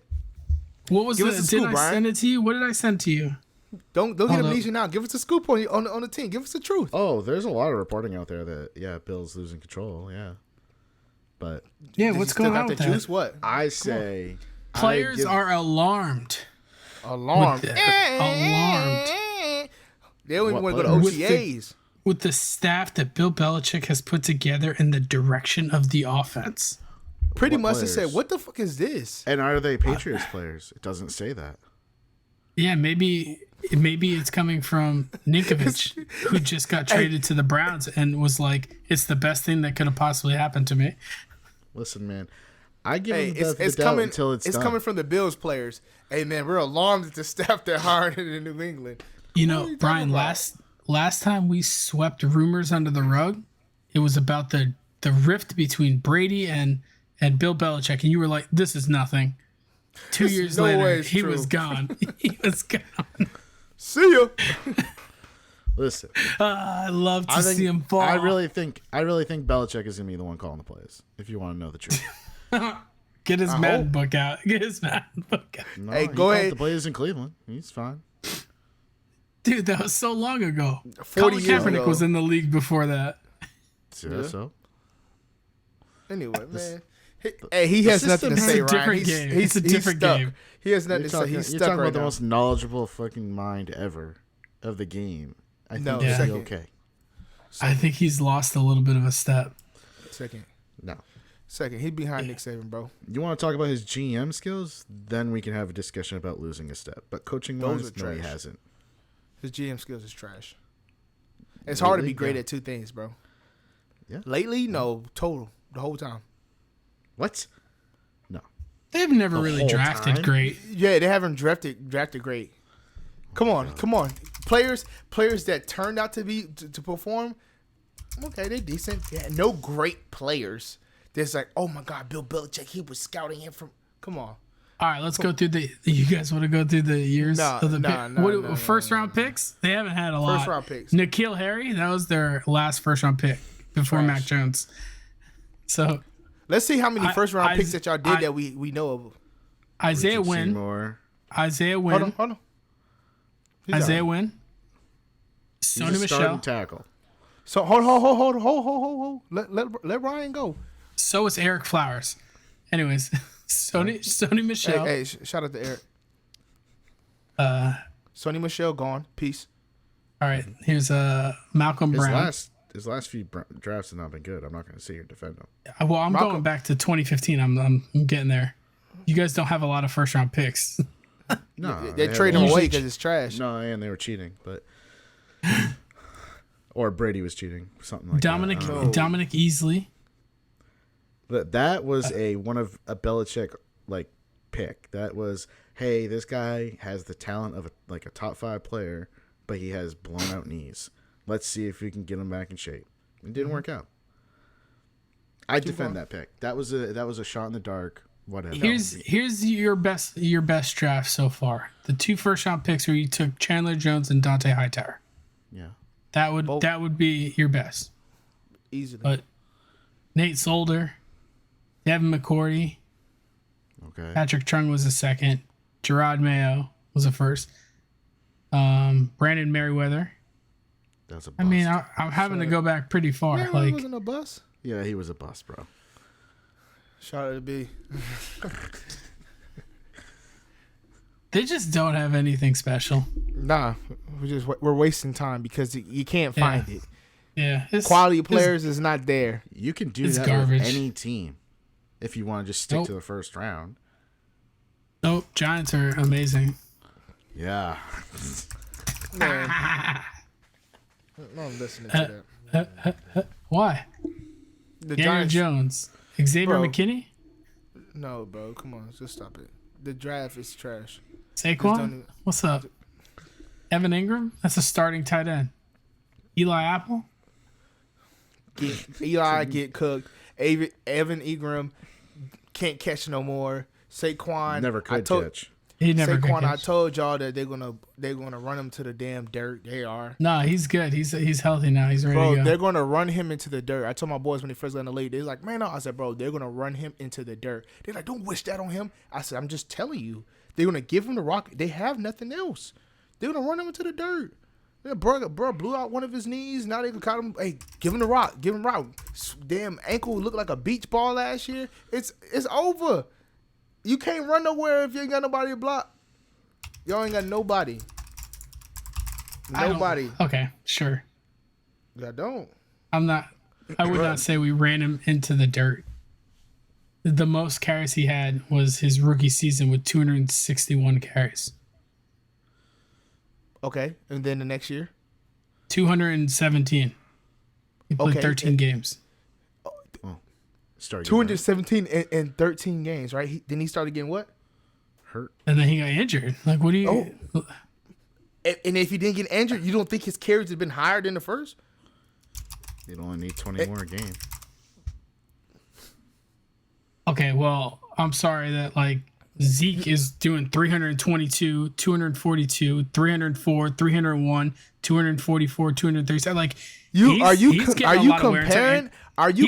What was it? Did I send it to you? What did I send to you? Don't get amnesia now. Give us a scoop on the team. Give us the truth. Oh, there's a lot of reporting out there that Bill's losing control. Yeah, but what's going on with that? Juice? What I say, players are alarmed. Alarmed. Alarmed. They don't even want to go to OTAs. With the staff that Bill Belichick has put together in the direction of the offense. Pretty much they said, what the fuck is this? And are they Patriots players? It doesn't say that. Yeah, maybe it's coming from Ninkovich, who just got traded to the Browns and was like, it's the best thing that could have possibly happened to me. Listen, man, I give him the doubt until it's done. Coming from the Bills players. Hey, man, we're alarmed at the staff they're hiring in New England. You know, Brian, last time we swept rumors under the rug, it was about the rift between Brady and Bill Belichick, and you were like, this is nothing. 2 years later, he was gone. He was gone. See ya. Listen, I love to see him fall. I really think Belichick is gonna be the one calling the plays. If you want to know the truth, get his Madden book out. Get his Madden book out. No, hey, go ahead. The plays in Cleveland. He's fine. Dude, that was so long ago. 40 years Kaepernick ago. was in the league before that. Yeah. So. Anyway, man. He has nothing to say, Ryan. It's a different game. He has nothing to say. He's stuck right now. You're talking about the most knowledgeable fucking mind ever of the game. I think he'll be okay. I think he's lost a little bit of a step. Second. He's behind Nick Saban, bro. You want to talk about his GM skills? Then we can have a discussion about losing a step. But coaching-wise, no, he hasn't. His GM skills is trash. It's hard to be great at two things, bro. Yeah. Lately, no. Total. The whole time. What? No. They've never really drafted great. Yeah, they haven't drafted great. Come on. Players that turned out to perform, okay, they're decent. Yeah, no great players. There's like, oh my God, Bill Belichick, he was scouting him from. Come on. All right, let's go through the. You guys want to go through the years of the first round picks? They haven't had a lot. First round picks. N'Keal Harry, that was their last first round pick before Mac Jones. So let's see how many first round picks that y'all did that we know of. Isaiah Wynn. Hold on. Isaiah Wynn. Sony Michel. Tackle. So hold. Let Ryan go. So is Eric Flowers. Anyways, Sony Michel. Hey, shout out to Eric. Sony Michel gone. Peace. All right, here's Malcolm Brown. His last few drafts have not been good. I'm not going to sit here and defend him. Well, I'm going back to 2015. I'm getting there. You guys don't have a lot of first round picks. No, they trade him away because it's trash. No, and they were cheating, but or Brady was cheating, something like Dominic Easley. But that was one of a Belichick like pick. That was, hey, this guy has the talent of a top 5 player, but he has blown out knees. Let's see if we can get him back in shape. It didn't work out. I defend that pick. That was a shot in the dark. Whatever. Here's your best draft so far. The 2 first round picks where you took Chandler Jones and Dante Hightower. Yeah. That would be your best. Easily. But Nate Solder, Devin McCourty, okay. Patrick Chung was a second. Gerard Mayo was a first. Brandon Merriweather. That's a bust. I mean, I'm having to go back pretty far. Merriweather wasn't a bust. Yeah, he was a bust, bro. Shout out to B. They just don't have anything special. Nah, we're wasting time because you can't find it. Yeah, quality players is not there. You can do that with any team if you want to just stick to the first round. Nope, Giants are amazing. Yeah. Man. No, I'm listening to that. Why? The Daniel Giants, Jones, Xavier McKinney. No, bro, come on, just stop it. The draft is trash. Saquon, what's up? Evan Ingram, that's a starting tight end. Eli Apple, get cooked. Evan Ingram can't catch no more. Saquon never could catch. He never Saquon, could catch. I told y'all that they're gonna run him to the damn dirt. They are. Nah, he's good. He's healthy now. He's ready to go. They're gonna run him into the dirt. I told my boys when they first got in the league, they're like, man, no. I said, bro, they're gonna run him into the dirt. They're like, don't wish that on him. I said, I'm just telling you, they're gonna give him the rock. They have nothing else. They're gonna run him into the dirt. Yeah, bro blew out one of his knees. Now they can call him. Hey, give him the rock. Give him rock. Damn ankle looked like a beach ball last year. It's over. You can't run nowhere if you ain't got nobody to block. Y'all ain't got nobody. Nobody. Okay, sure. Y'all don't. I would not say we ran him into the dirt. The most carries he had was his rookie season with 261 carries. Okay, and then the next year? 217. He played 13 games. Oh, 217 in 13 games, right? Then he started getting what? Hurt. And then he got injured. Like, what do you... Oh. And if he didn't get injured, you don't think his carries had been higher than the first? You'd only need 20 more a game. Okay, well, I'm sorry that, like, Zeke is doing 322, 242, 304, 301, 244, 237. Like, are you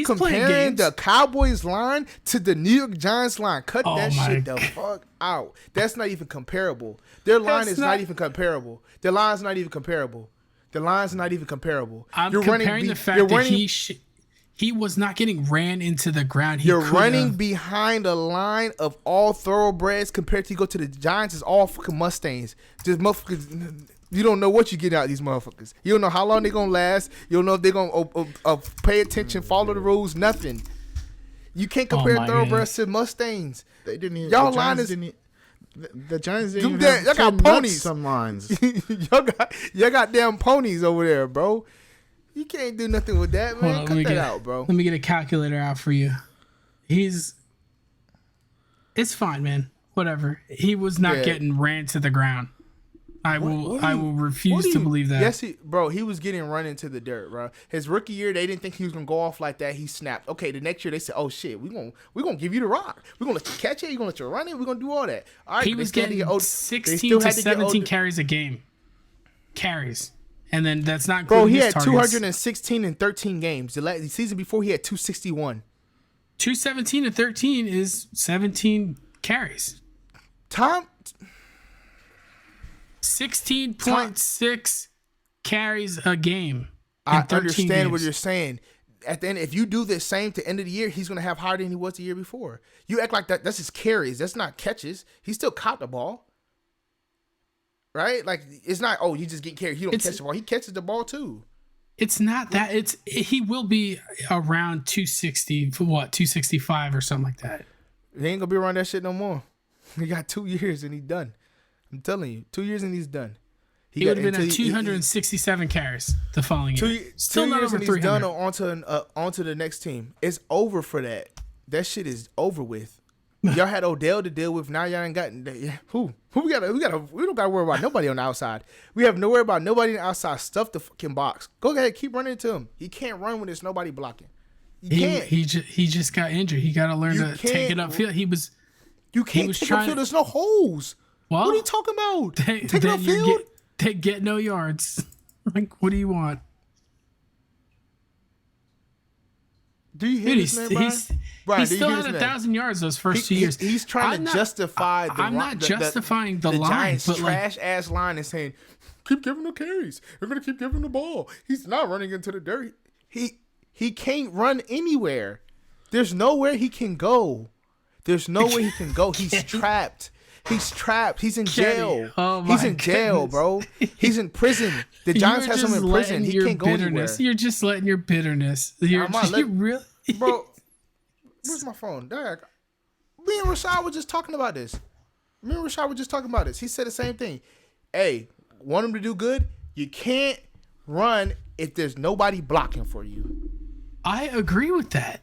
comparing the Cowboys line to the New York Giants line? Cut that shit the fuck out. That's not even comparable. Their line is not even comparable. Their line's not even comparable. The line's not even comparable. I'm comparing the fact that he was not getting ran into the ground. You're running behind a line of all thoroughbreds compared to you go to the Giants is all fucking Mustangs. Just motherfuckers. You don't know what you get out of these motherfuckers. You don't know how long they're going to last. You don't know if they're going to pay attention, follow the rules, nothing. You can't compare thoroughbreds to Mustangs. They didn't even. Y'all line is... The Giants didn't even have y'all got ponies. Some lines. y'all got damn ponies over there, bro. You can't do nothing with that, man. Cut that out, bro. Let me get a calculator out for you. It's fine, man. Whatever. He was not getting ran to the ground. I will refuse to believe that. Yes, he was getting run into the dirt, bro. His rookie year, they didn't think he was gonna go off like that. He snapped. Okay, the next year they said, "Oh shit, we gonna give you the rock. We're gonna let you catch it. You're gonna let you run it. We're gonna do all that." All right, he was getting 16 to 17 carries a game. Carries. And then that's not bro. He had targets. 216 in 13 games. The season before, he had 261. 217 to 13 is 17 carries. 16.6 carries a game. I understand what you're saying. At the end, if you do the same to end of the year, he's gonna have higher than he was the year before. You act like that's his carries. That's not catches. He still caught the ball. Right? Like, it's not, you just get carried. He don't catch the ball. He catches the ball, too. It's not that. He will be around 260, 265 or something like that. He ain't going to be around that shit no more. He got 2 years and he's done. I'm telling you. 2 years and he's done. He would have been at 267 carries the following year. Still not over 300. He's done onto the next team. It's over for that. That shit is over with. Y'all had Odell to deal with. Now y'all ain't got who we don't gotta worry about nobody on the outside. We have no worry about nobody on the outside. Stuff the fucking box. Go ahead, keep running into him. He can't run when there's nobody blocking. He just got injured. He got to learn to take it upfield. You can't take upfield. There's no holes. Well, what are you talking about? Take it upfield. Get no yards. Like, what do you want? Do you hear this man, Brian? He still had 1,000 yards those first 2 years. He's trying to justify the I'm not justifying the line, Giants' but trash-ass line and saying, keep giving him carries. We're going to keep giving him the ball. He's not running into the dirt. He can't run anywhere. There's nowhere he can go. He's trapped. He's trapped. He's in jail. He's in jail, bro. He's in prison. The Giants has him in prison. He can't go anywhere. You're just letting your bitterness. You really, bro. Where's my phone? Dad, me and Rashad were just talking about this. He said the same thing. Hey, want him to do good? You can't run if there's nobody blocking for you. I agree with that.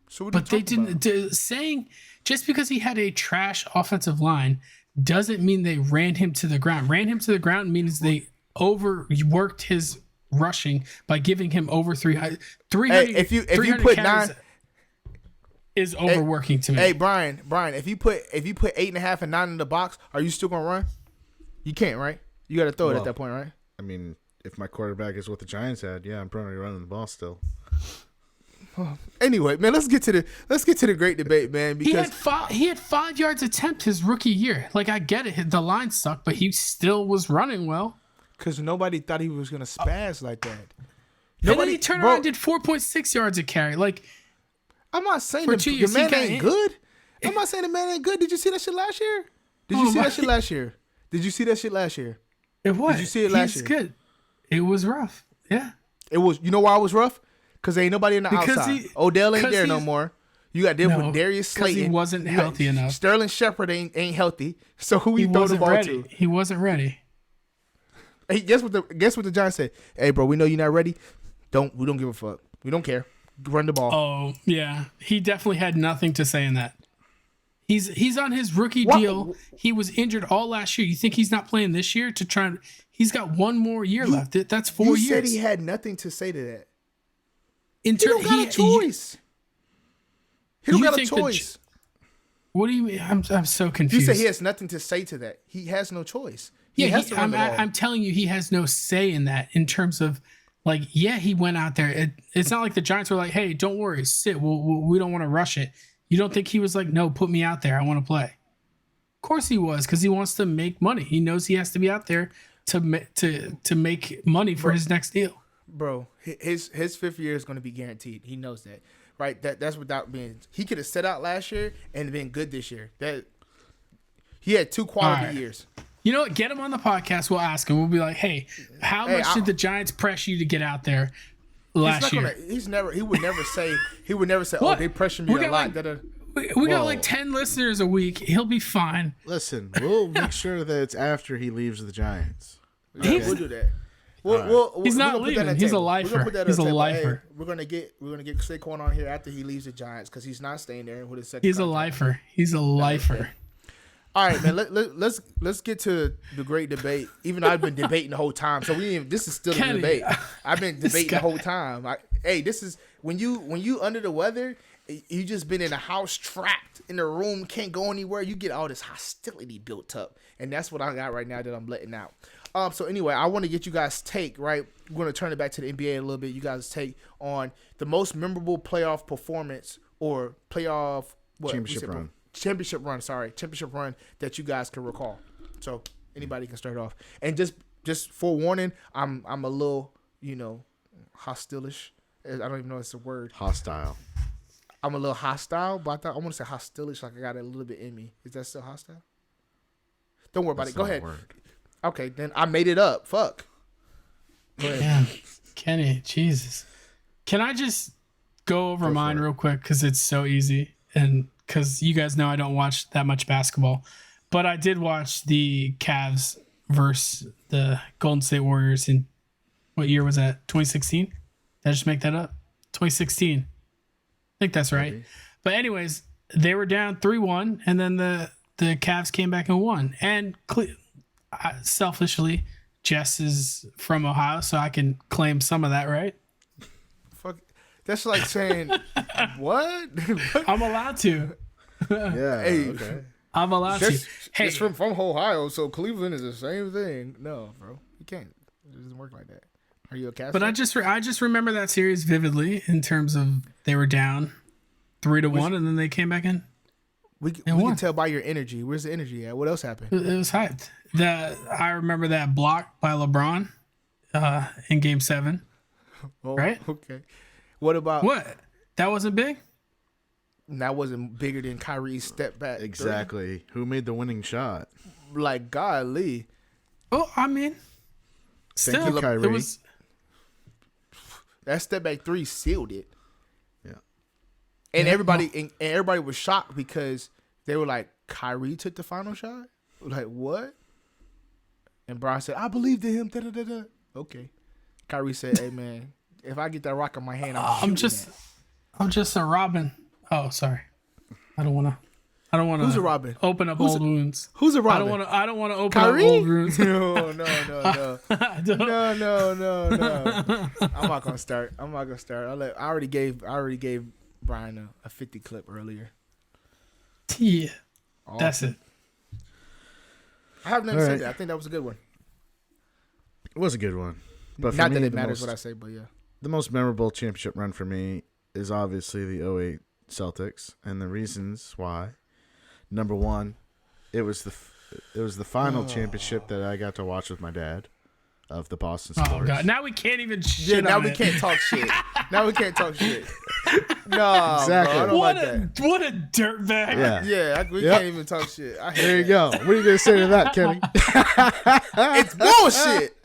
So but they didn't. Saying just because he had a trash offensive line doesn't mean they ran him to the ground. Ran him to the ground means they overworked his rushing by giving him over 300. If you put 9 is overworking to me. Hey Brian, if you put 8.5 and 9 in the box, are you still gonna run? You can't, right? You got to throw it at that point, right? I mean, if my quarterback is what the Giants had, yeah, I'm probably running the ball still. Anyway, man, let's get to the great debate, man. Because he had 5 yards attempt his rookie year. Like, I get it, the line sucked, but he still was running well. Because nobody thought he was gonna spaz like that. And then he turned around and did 4.6 yards a carry. Like, I'm not saying the man ain't good. I'm not saying the man ain't good. Did you see that shit last year? Did you see that shit last year? It was. Did you see it last year? Good. It was rough. Yeah. It was. You know why it was rough? Because ain't nobody in the outside. Odell ain't there no more. You got them with Darius Slayton. Because he wasn't healthy enough. Sterling Shepard ain't healthy. So who he throw the ball to? He wasn't ready. Hey, guess what the Giants said? Hey, bro, we know you're not ready. We don't give a fuck. We don't care. Run the ball. Oh yeah, he definitely had nothing to say in that. He's on his rookie deal. He was injured all last year. You think he's not playing this year to try? He's got one more year left. That's 4 years. You said he had nothing to say to that. He don't got a choice. He don't got a choice. What do you mean? I'm so confused. You say he has nothing to say to that. He has no choice. I'm telling you, he has no say in that in terms of, like, yeah, he went out there. It's not like the Giants were like, hey, don't worry, sit. We don't want to rush it. You don't think he was like, no, put me out there. I want to play. Of course he was, because he wants to make money. He knows he has to be out there to make money for his next deal. Bro, his 5th year is going to be guaranteed. He knows that, right? That's without being. He could have set out last year and been good this year. That he had 2 quality years. You know what? Get him on the podcast. We'll ask him. We'll be like, hey, how much did the Giants press you to get out there last year? He would never say, oh, they pressured me a lot. We got like 10 listeners a week. He'll be fine. Listen, we'll make sure that it's after he leaves the Giants. Okay. We'll do that. He's not leaving. He's a lifer. He's a lifer. We're gonna get Saquon on here after he leaves the Giants because he's not staying there with his second. He's a lifer. He's a lifer. All right, man. Let's get to the great debate. Even though I've been debating the whole time, so this is still a debate. I've been debating the whole time. This is when you under the weather. You just been in a house, trapped in a room, can't go anywhere. You get all this hostility built up, and that's what I got right now that I'm letting out. So anyway, I want to get you guys' take. Right, we're going to turn it back to the NBA a little bit. You guys' take on the most memorable playoff performance or playoff championship run that you guys can recall. So anybody can start off, and just forewarning, I'm a little hostile-ish. I don't even know if it's a word. Hostile. I'm a little hostile, but I want to say hostile-ish, like I got a little bit in me. Is that still hostile? Don't worry about it. Go ahead. Okay, then I made it up. Fuck. Go ahead. Yeah. Kenny, Jesus. Can I just go over mine real quick because it's so easy, and because you guys know I don't watch that much basketball, but I did watch the Cavs versus the Golden State Warriors in what year was that? 2016? Did I just make that up? 2016. I think that's right. Maybe. But anyways, they were down 3-1, and then the Cavs came back and won. And selfishly, Jess is from Ohio, so I can claim some of that, right? Fuck, that's like saying what? I'm allowed to. Yeah. Hey, okay. I'm allowed to. Hey, it's from Ohio, so Cleveland is the same thing. No, bro, you can't. It doesn't work like that. Are you a Cavs? But I just remember that series vividly in terms of they were down 3-1 and then they came back in. We can tell by your energy. Where's the energy at? What else happened? It was hyped. I remember that block by LeBron in Game 7. Oh, right? Okay. What about what? That wasn't big? That wasn't bigger than Kyrie's step back. Exactly. 3. Who made the winning shot? Like, golly. Oh, I mean, still, thank you, Kyrie. It was. That step back 3 sealed it. Yeah. And everybody was shocked because they were like, Kyrie took the final shot? Like, what? And Brian said, I believed in him. Da-da-da-da. Okay. Kyrie said, hey, man, if I get that rock in my hand, I'm just a Robin. Oh, sorry. I don't want to. Who's a Robin? Open up old wounds. Who's a Robin? I don't want to open Kyrie? up old wounds. No. No. I'm not gonna start. I already gave Brian a 50 clip earlier. Yeah. Awesome. That's it. I have nothing to say that. I think that was a good one. It was a good one. But not that it matters what I say, but yeah. The most memorable championship run for me is obviously the '08 Celtics, and the reasons why. Number one, it was the final championship that I got to watch with my dad of the Boston Sports. Oh God! Now we can't even shit. Now on we it. can't talk shit. Now we can't talk shit. No, Exactly. bro, I don't What like a that. dirtbag. Yeah. Yeah, we can't even talk shit. I hate There you that. go. What are you gonna say to that, Kenny? It's bullshit.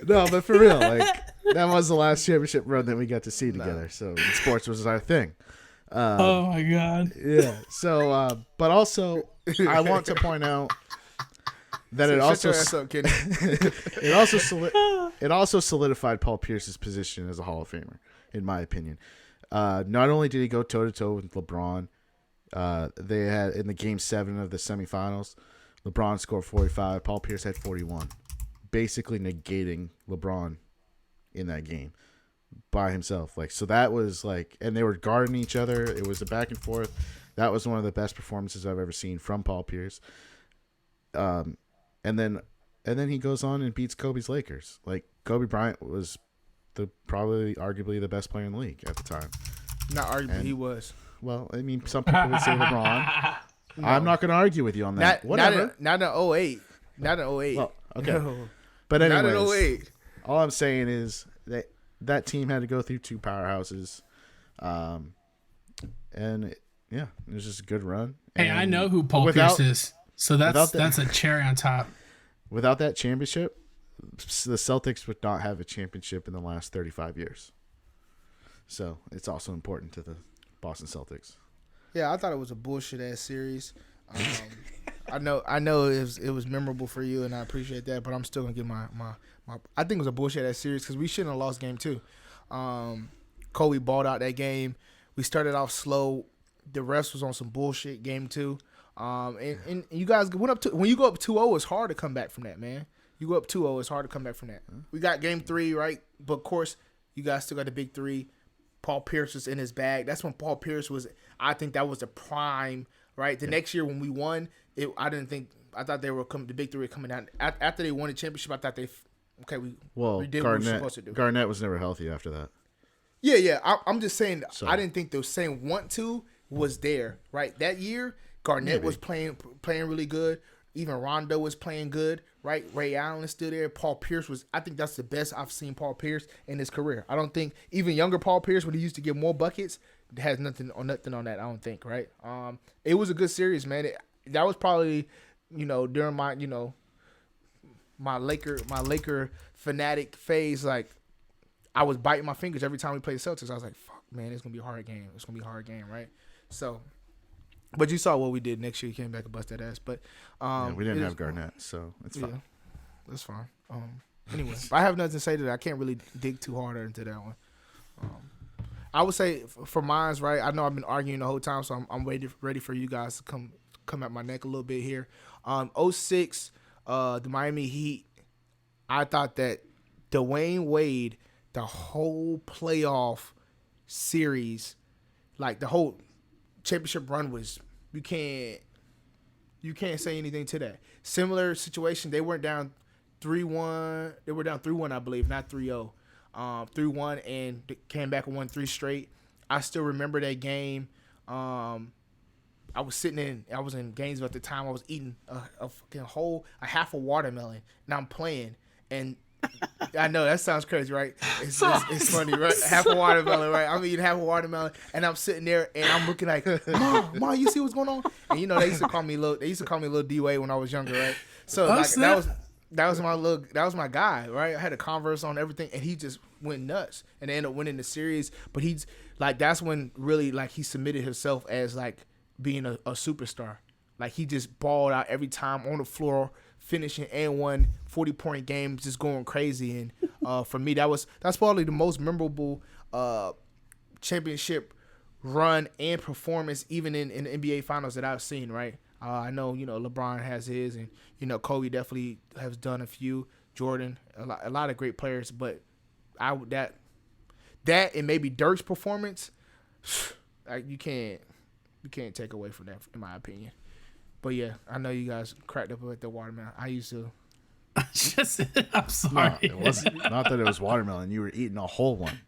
No, but for real, like that was the last championship run that we got to see together. So sports was our thing. Oh my God. Yeah. So, but also, I want to point out that it Shut your ass up, Kenny. it also solidified Paul Pierce's position as a Hall of Famer, in my opinion. Not only did he go toe to toe with LeBron, they had in the Game 7 of the semifinals, LeBron scored 45, Paul Pierce had 41, basically negating LeBron in that game by himself. Like, so that was like, and they were guarding each other. It was a back and forth. That was one of the best performances I've ever seen from Paul Pierce. And then he goes on and beats Kobe's Lakers. Like, Kobe Bryant was probably arguably the best player in the league at the time. Not arguably, he was. Well, I mean, some people would say LeBron. No. I'm not going to argue with you on that. Whatever. Not in 08. Not in 08. Well, okay. No. But anyways, not in 08. All I'm saying is that team had to go through two powerhouses. And it was just a good run. Hey, and I know who Paul Pierce is. So that's a cherry on top. Without that championship, the Celtics would not have a championship in the last 35 years. So it's also important to the Boston Celtics. Yeah, I thought it was a bullshit ass series. I know it was memorable for you, and I appreciate that. But I'm still gonna give my I think it was a bullshit ass series because we shouldn't have lost game 2. Kobe balled out that game. We started off slow. The refs was on some bullshit game 2. And you guys went up to when you go up 2-0, it's hard to come back from that, man. You go up 2-0, it's hard to come back from that. We got game 3, right? But of course, you guys still got the big 3. Paul Pierce was in his bag. That's when Paul Pierce was. I think that was the prime, right? The next year when we won, I thought they were the big 3 were coming out after they won the championship. I thought we did what we were supposed to do. Garnett was never healthy after that. Yeah. I'm just saying. So, I didn't think the same want to was there, right? That year, Garnett was playing really good. Even Rondo was playing good, right? Ray Allen is still there. Paul Pierce was. I think that's the best I've seen Paul Pierce in his career. I don't think even younger Paul Pierce, when he used to get more buckets, has nothing on that. I don't think, right? It was a good series, man. That was probably, during my, my Laker fanatic phase. Like, I was biting my fingers every time we played the Celtics. I was like, fuck, man, it's gonna be a hard game. It's gonna be a hard game, right? So. But you saw what we did next year. He came back and bust that ass. But we didn't have Garnett, so it's fine. Yeah, that's fine. Anyway, I have nothing to say to that. I can't really dig too hard into that one. I would say for mine's right. I know I've been arguing the whole time, so I'm ready for you guys to come at my neck a little bit here. 06, the Miami Heat. I thought that Dwayne Wade, the whole playoff series, like the whole championship run was you can't say anything to that. Similar situation, they weren't down 3-1. They were down 3-1, I believe, not 3-0. 3-1 and they came back and won 3 straight. I still remember that game. I was in Gainesville at the time. I was eating a half a watermelon, and I'm playing. And I know that sounds crazy, right? It's funny, right? Half a watermelon, right? I'm eating half a watermelon, and I'm sitting there, and I'm looking like, Mom, you see what's going on? And they used to call me little D-Wade when I was younger, right? So that was my guy, right? I had a Converse on everything, and he just went nuts, and they ended up winning the series. But he's like, that's when really like he submitted himself as like being a superstar. Like he just balled out every time on the floor, finishing and won 40-point games, just going crazy. And for me, that's probably the most memorable championship run and performance, even in the NBA Finals that I've seen. Right? I know LeBron has his, and Kobe definitely has done a few. Jordan, a lot of great players, but that and maybe Dirk's performance, like you can't take away from that, in my opinion. But yeah, I know you guys cracked up with the watermelon. I used to. I'm sorry. No, it wasn't. Not that it was watermelon. You were eating a whole one.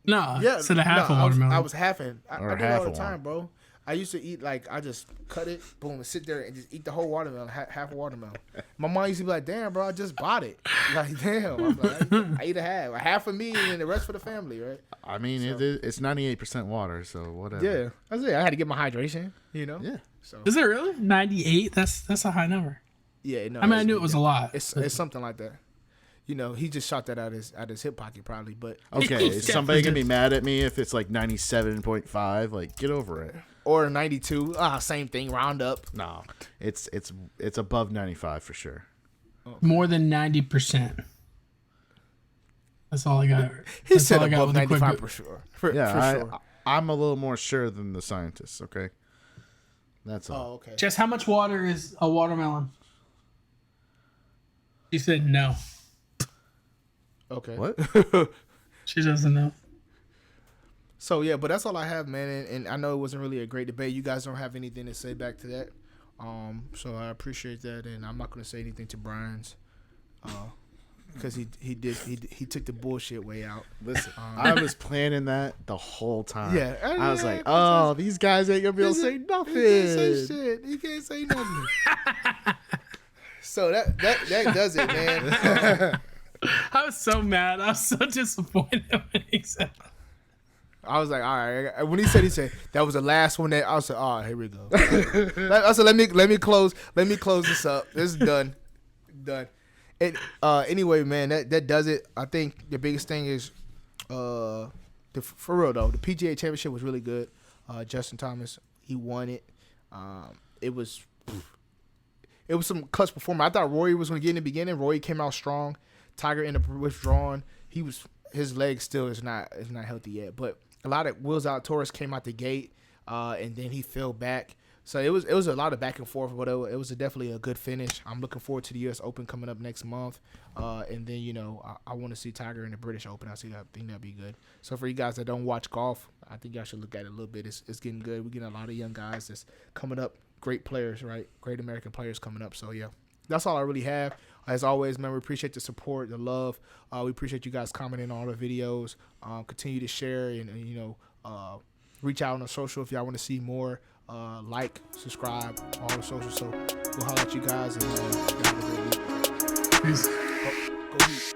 No, Yeah, instead of half a I watermelon. was halving. I Or do it all the half a time, bro. I used to eat like I just cut it, boom, and sit there and just eat the whole watermelon, half a watermelon. My mom used to be like, "Damn, bro, I just bought it." Like, damn, I'm like, I eat a half for me and then the rest for the family, right? I mean, it's 98% water, so whatever. Yeah, that's it. I had to get my hydration, you know. Yeah. So Is it really 98? That's a high number. yeah, no. I mean, I knew it was a lot. It's something like that. You know, he just shot that out his hip pocket probably, but Okay, is somebody gonna be mad at me if it's like 97.5? Like, get over it. or 92. Same thing. Round up. No, it's above 95 for sure. More than 90%. That's all I got. He That's said all I got above with the quick 95 for sure. For sure. I'm a little more sure than the scientists. Okay, that's all. Oh, okay. Jess, how much water is a watermelon? She said no. Okay. What? She doesn't know. So yeah, but that's all I have, man. And I know it wasn't really a great debate. You guys don't have anything to say back to that. So I appreciate that, and I'm not gonna say anything to Brian's, because he took the bullshit way out. Listen, I was planning that the whole time. Yeah, I was like, oh, these guys ain't gonna be able to say nothing. He can't say shit. He can't say nothing. So that does it, man. I was so mad. I was so disappointed when he said that. I was like, all right. When he said that was the last one. That I was like, all right, here we go. I said, let me close this up. This is done. And anyway, man, that does it. I think the biggest thing is, for real though, the PGA Championship was really good. Justin Thomas, he won it. It was some clutch performance. I thought Rory was going to get in the beginning. Rory came out strong. Tiger ended up withdrawing. His leg still is not healthy yet. But a lot of Will Zalatoris came out the gate, and then he fell back. So it was a lot of back and forth. But it was definitely a good finish. I'm looking forward to the U.S. Open coming up next month. And then I want to see Tiger in the British Open. I think that'd be good. So for you guys that don't watch golf, I think y'all should look at it a little bit. It's getting good. We're getting a lot of young guys that's coming up. Great players, right? Great American players coming up. So yeah. That's all I really have. As always, man, we appreciate the support, the love. We appreciate you guys commenting on all the videos. Continue to share and reach out on the social if y'all want to see more. Like, subscribe, all the socials. So we'll holler at you guys and y'all have a great week. Peace. Go Heat.